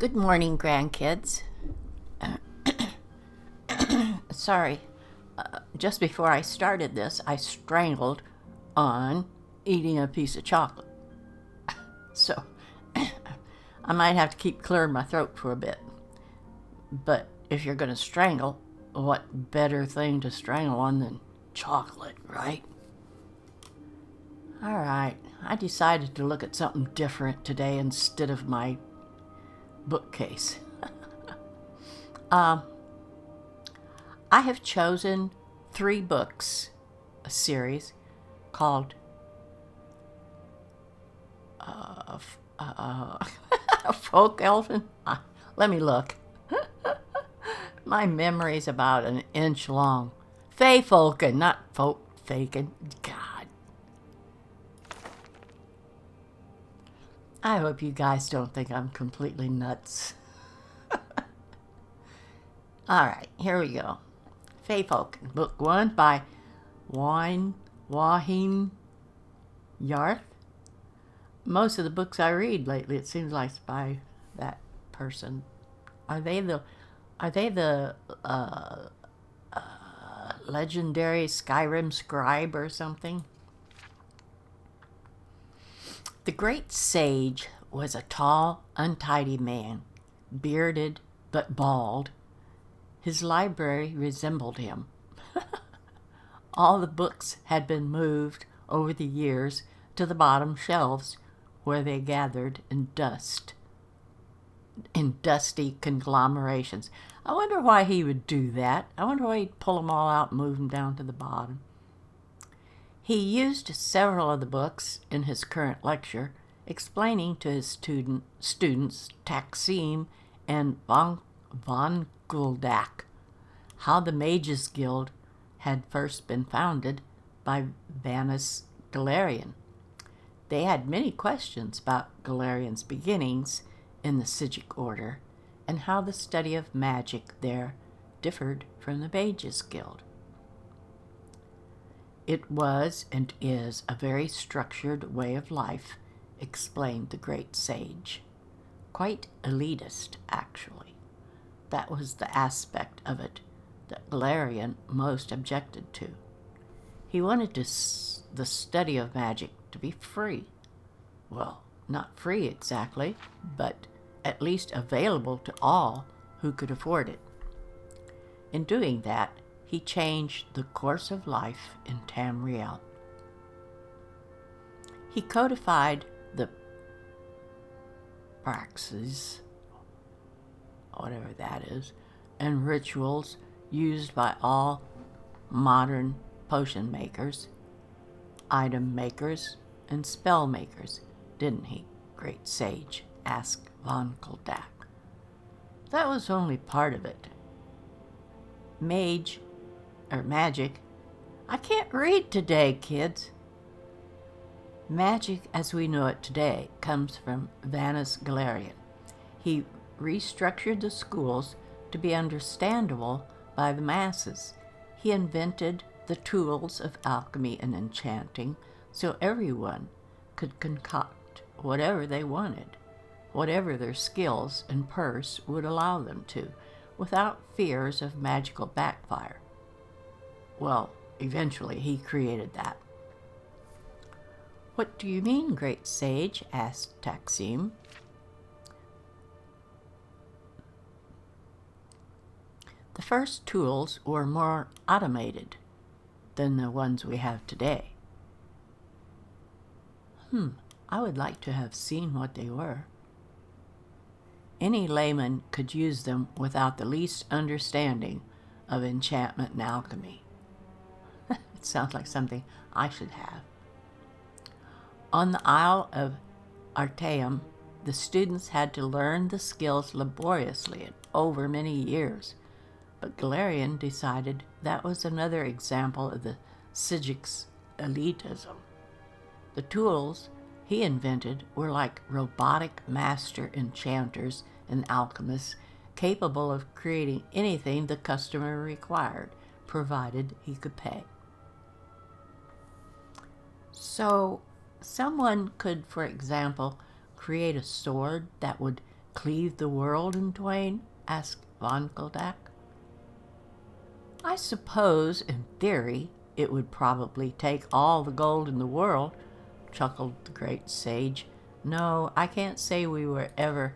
Good morning, grandkids. Sorry, just before I started this, I strangled on eating a piece of chocolate. So I might have to keep clearing my throat for a bit. But if you're going to strangle, what better thing to strangle on than chocolate, right? All right, I decided to look at something different today instead of my bookcase. I have chosen 3 books, a series called Folk Elfen. Let me look. My memory's about an inch long. Feyfolken, not Faken. God. I hope you guys don't think I'm completely nuts. All right, here we go. Feyfolken, Book 1 by Wahin Yarth. Most of the books I read lately, it seems like it's by that person. Are they the legendary Skyrim scribe or something? The great sage was a tall, untidy man, bearded but bald. His library resembled him. All the books had been moved over the years to the bottom shelves, where they gathered in dusty conglomerations. I wonder why he would do that. I wonder why he'd pull them all out and move them down to the bottom. He used several of the books in his current lecture, explaining to his students Taksim and von Guldak how the Mages Guild had first been founded by Vanus Galerian. They had many questions about Galerian's beginnings in the Sigic Order and how the study of magic there differed from the Mages Guild. It was and is a very structured way of life, explained the great sage. Quite elitist, actually. That was the aspect of it that Galerian most objected to. He wanted the study of magic to be free. Well, not free exactly, but at least available to all who could afford it. In doing that, he changed the course of life in Tamriel. He codified the praxis, whatever that is, and rituals used by all modern potion makers, item makers, and spell makers, didn't he, great sage? Asked von Guldak. That was only part of it. Magic. I can't read today, kids. Magic as we know it today comes from Vanus Galerian. He restructured the schools to be understandable by the masses. He invented the tools of alchemy and enchanting so everyone could concoct whatever they wanted, whatever their skills and purse would allow them to, without fears of magical backfire. Well, eventually he created that. What do you mean, great sage? Asked Taksim. The first tools were more automated than the ones we have today. I would like to have seen what they were. Any layman could use them without the least understanding of enchantment and alchemy. It sounds like something I should have. On the Isle of Artaeum, the students had to learn the skills laboriously and over many years, but Galerian decided that was another example of the Sigic's elitism. The tools he invented were like robotic master enchanters and alchemists capable of creating anything the customer required, provided he could pay. So someone could, for example, create a sword that would cleave the world in twain? Asked von Goldak. I suppose, in theory, it would probably take all the gold in the world, chuckled the great sage. No, I can't say we were ever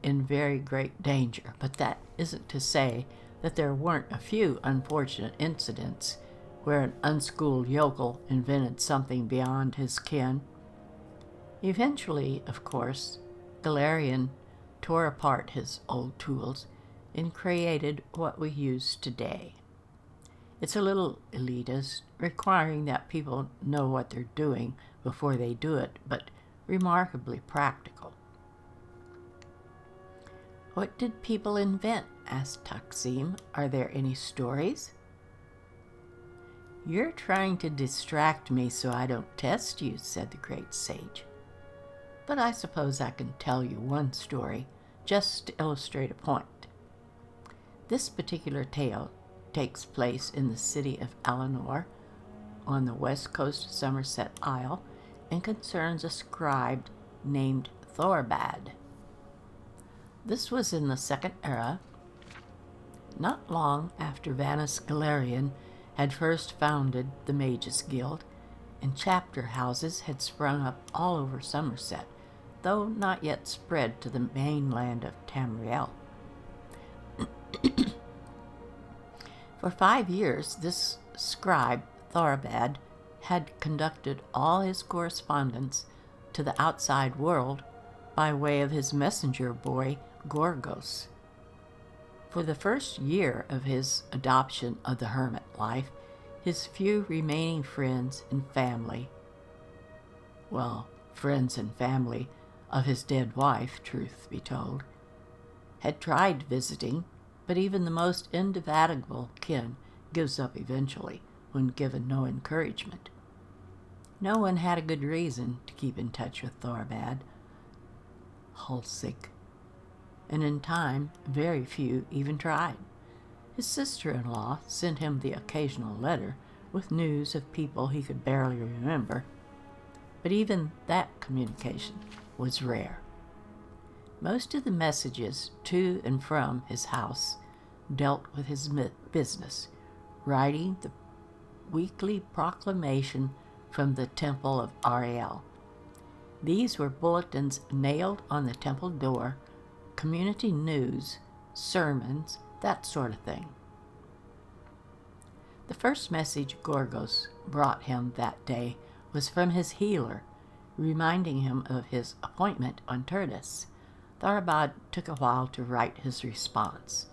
in very great danger, but that isn't to say that there weren't a few unfortunate incidents where an unschooled yokel invented something beyond his ken. Eventually, of course, Galarian tore apart his old tools and created what we use today. It's a little elitist, requiring that people know what they're doing before they do it, but remarkably practical. What did people invent? Asked Taksim. Are there any stories? You're trying to distract me so I don't test you, said the great sage. But I suppose I can tell you one story, just to illustrate a point. This particular tale takes place in the city of Eleanor, on the west coast of Somerset Isle, and concerns a scribe named Thorbad. This was in the Second Era, not long after Vanus Galarian had first founded the Mages Guild, and chapter houses had sprung up all over Somerset, though not yet spread to the mainland of Tamriel. For 5 years, this scribe, Thorbad, had conducted all his correspondence to the outside world by way of his messenger boy, Gorgos. For the first year of his adoption of the hermit life, his few remaining friends and family, friends and family of his dead wife, truth be told, had tried visiting, but even the most indefatigable kin gives up eventually when given no encouragement. No one had a good reason to keep in touch with Thorbad, Hulsick, and in time very few even tried. His sister-in-law sent him the occasional letter with news of people he could barely remember, but even that communication was rare. Most of the messages to and from his house dealt with his business, writing the weekly proclamation from the Temple of Ariel. These were bulletins nailed on the temple door, community news, sermons, that sort of thing. The first message Gorgos brought him that day was from his healer, reminding him of his appointment on Turdus. Thorbad took a while to write his response.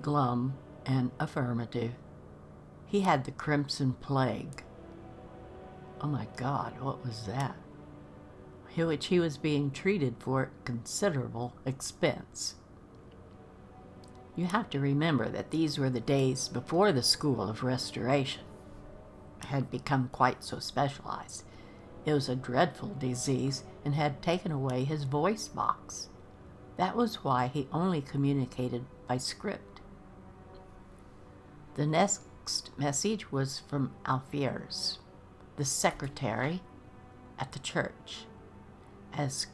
Glum and affirmative. He had the crimson plague. Oh my God, what was that? Which he was being treated for at considerable expense. You have to remember that these were the days before the School of Restoration had become quite so specialized. It was a dreadful disease and had taken away his voice box. That was why he only communicated by script. The next message was from Alfiers, the secretary at the church, as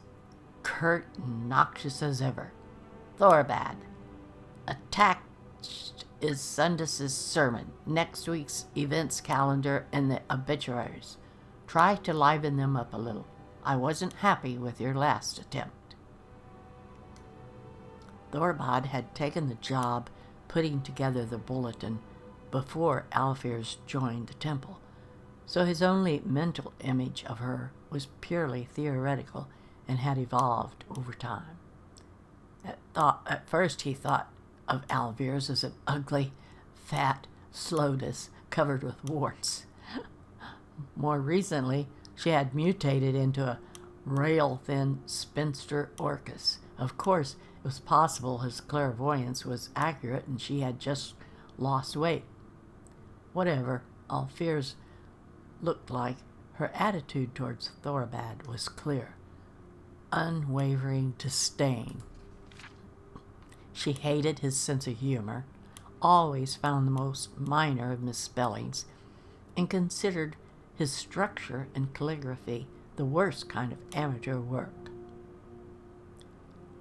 curt and noxious as ever. Thorbad, attached is Sundus's sermon, next week's events calendar, and the obituaries. Try to liven them up a little. I wasn't happy with your last attempt. Thorbad had taken the job putting together the bulletin before Alfiers joined the temple, so his only mental image of her was purely theoretical and had evolved over time. At first he thought of Alfiers as an ugly, fat Slotus covered with warts. More recently, she had mutated into a rail-thin spinster Orcus. Of course, it was possible his clairvoyance was accurate and she had just lost weight. Whatever Alfiers looked like, her attitude towards Thorbad was clear. Unwavering disdain. She hated his sense of humor, always found the most minor of misspellings, and considered his structure and calligraphy the worst kind of amateur work.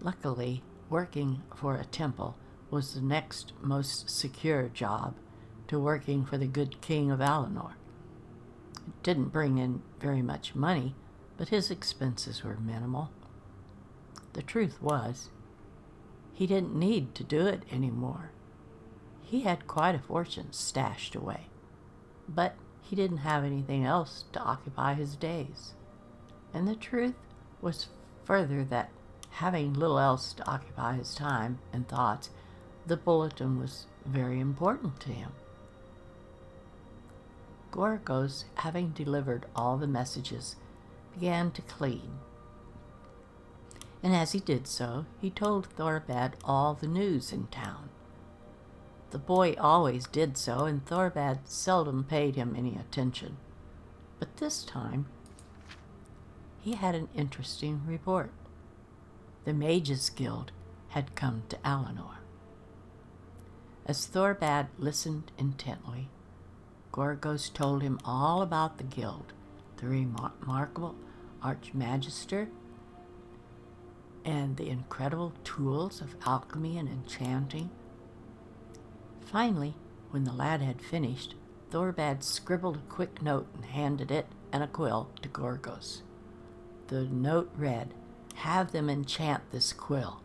Luckily, working for a temple was the next most secure job to working for the good king of Alinor. It didn't bring in very much money, but his expenses were minimal. The truth was, he didn't need to do it anymore. He had quite a fortune stashed away, but he didn't have anything else to occupy his days. And the truth was further that, having little else to occupy his time and thoughts, the bulletin was very important to him. Gorgos, having delivered all the messages, began to clean. And as he did so, he told Thorbad all the news in town. The boy always did so, and Thorbad seldom paid him any attention. But this time, he had an interesting report. The Mages Guild had come to Alinor. As Thorbad listened intently, Gorgos told him all about the guild, the remarkable Archmagister, and the incredible tools of alchemy and enchanting. Finally, when the lad had finished, Thorbad scribbled a quick note and handed it and a quill to Gorgos. The note read, "Have them enchant this quill."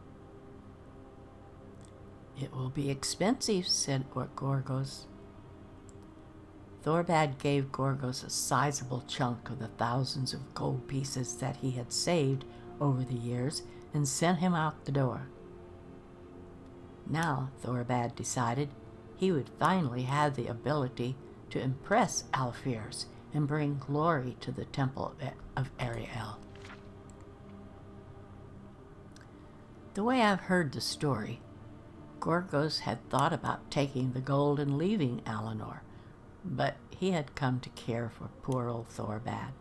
"It will be expensive," said Gorgos. Thorbad gave Gorgos a sizable chunk of the thousands of gold pieces that he had saved over the years and sent him out the door. Now, Thorbad decided, he would finally have the ability to impress Alfiers and bring glory to the Temple of Ariel. The way I've heard the story, Gorgos had thought about taking the gold and leaving Alinor, but he had come to care for poor old Thorbad.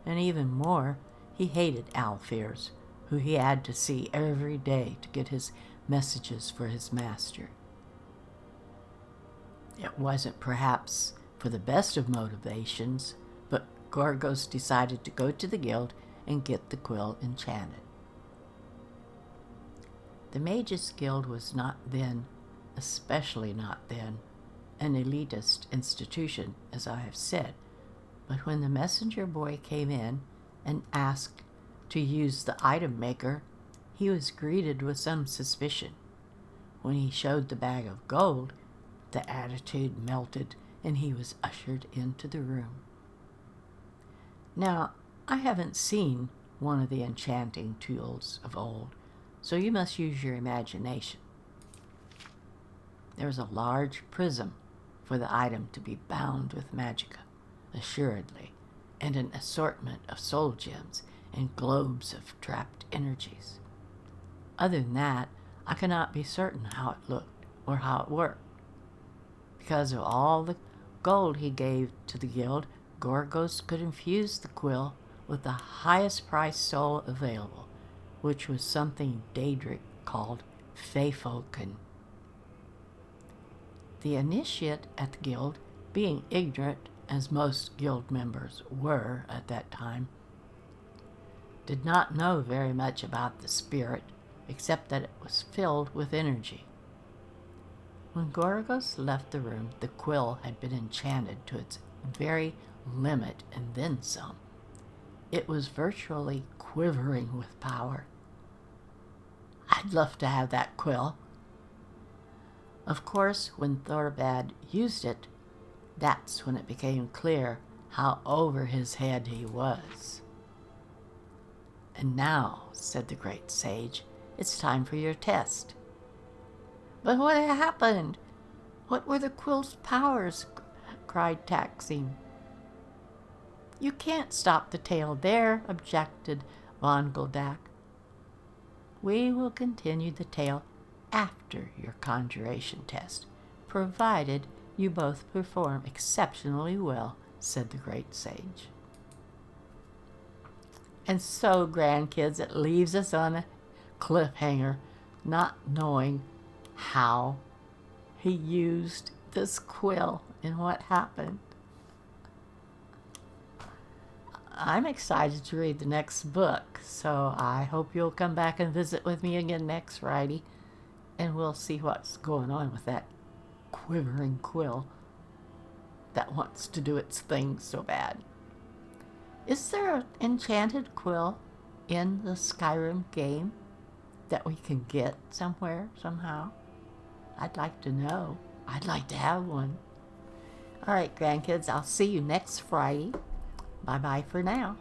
And even more, he hated Alfiers, who he had to see every day to get his messages for his master. It wasn't perhaps for the best of motivations, but Gorgos decided to go to the guild and get the quill enchanted. The Mages Guild was not then, especially not then, an elitist institution, as I have said, but when the messenger boy came in and asked to use the item maker, he was greeted with some suspicion. When he showed the bag of gold, the attitude melted and he was ushered into the room. Now, I haven't seen one of the enchanting tools of old, so you must use your imagination. There was a large prism for the item to be bound with magicka, assuredly, and an assortment of soul gems and globes of trapped energies. Other than that, I cannot be certain how it looked or how it worked. Because of all the gold he gave to the guild, Gorgos could infuse the quill with the highest priced soul available, which was something Daedric called Feyfolken. The initiate at the guild, being ignorant, as most guild members were at that time, did not know very much about the spirit, except that it was filled with energy. When Gorgos left the room, the quill had been enchanted to its very limit and then some. It was virtually quivering with power. I'd love to have that quill. Of course, when Thorbad used it, that's when it became clear how over his head he was. "And now," said the great sage, "it's time for your test." "But what happened? What were the quill's powers?" cried Taksim. "You can't stop the tale there," objected von Goldak. "We will continue the tale after your conjuration test, provided you both perform exceptionally well," said the great sage. And so, grandkids, it leaves us on a cliffhanger, not knowing how he used this quill and what happened. I'm excited to read the next book, so I hope you'll come back and visit with me again next Friday, and we'll see what's going on with that quivering quill that wants to do its thing so bad. Is there an enchanted quill in the Skyrim game that we can get somewhere, somehow? I'd like to know. I'd like to have one. All right, grandkids, I'll see you next Friday. Bye-bye for now.